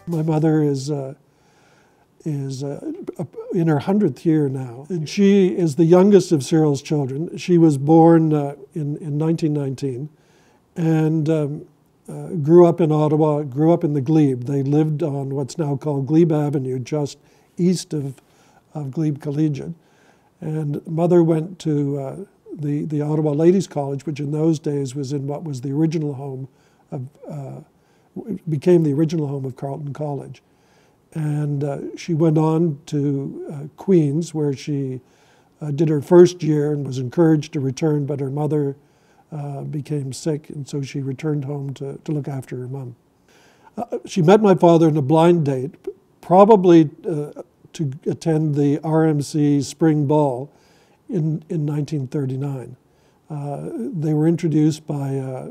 My mother is in her 100th year now. And she is the youngest of Cyril's children. She was born in 1919 and grew up in Ottawa, grew up in the Glebe. They lived on what's now called Glebe Avenue, just east of Glebe Collegiate. And mother went to the Ottawa Ladies' College, which in those days was in what was the original home of, became the original home of Carleton College. And she went on to Queen's, where she did her first year and was encouraged to return, but her mother became sick, and so she returned home to look after her mom. She met my father in a blind date, probably to attend the RMC Spring Ball in 1939. They were introduced by a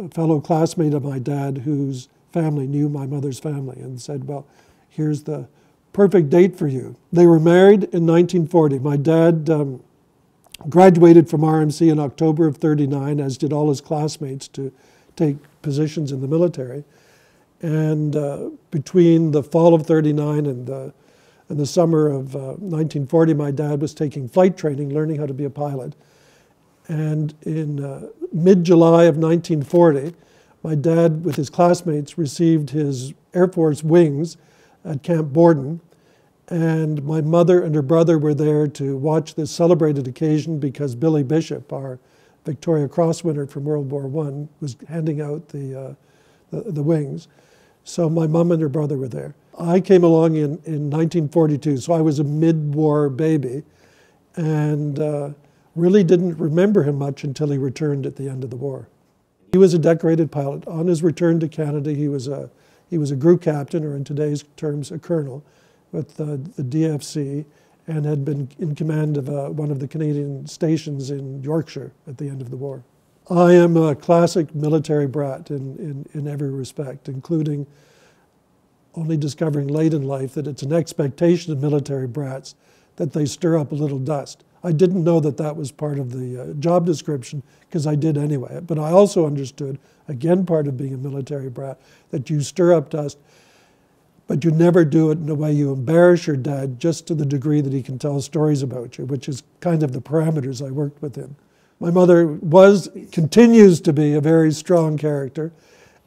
fellow classmate of my dad whose family knew my mother's family and said, well, here's the perfect date for you. They were married in 1940. My dad graduated from RMC in October of '39, as did all his classmates, to take positions in the military. And between the fall of '39 and the summer of 1940, my dad was taking flight training, learning how to be a pilot. And in mid-July of 1940, my dad, with his classmates, received his Air Force wings at Camp Borden. And my mother and her brother were there to watch this celebrated occasion because Billy Bishop, our Victoria Cross winner from World War I, was handing out the wings. So my mom and her brother were there. I came along in 1942, so I was a mid-war baby, and really didn't remember him much until he returned at the end of the war. He was a decorated pilot. On his return to Canada, he was a group captain, or in today's terms, a colonel, with the DFC, and had been in command of one of the Canadian stations in Yorkshire at the end of the war. I am a classic military brat in every respect, including only discovering late in life that it's an expectation of military brats that they stir up a little dust. I didn't know that that was part of the job description, because I did anyway. But I also understood, again, part of being a military brat, that you stir up dust, but you never do it in a way you embarrass your dad just to the degree that he can tell stories about you, which is kind of the parameters I worked within. My mother continues to be a very strong character,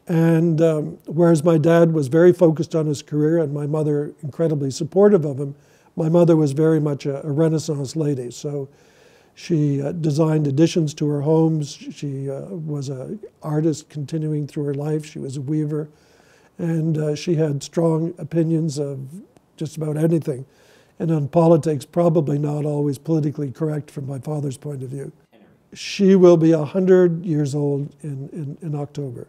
and whereas my dad was very focused on his career and my mother incredibly supportive of him, my mother was very much a Renaissance lady. So she designed additions to her homes. She was an artist continuing through her life. She was a weaver. And she had strong opinions of just about anything. And on politics, probably not always politically correct from my father's point of view. She will be 100 years old in October.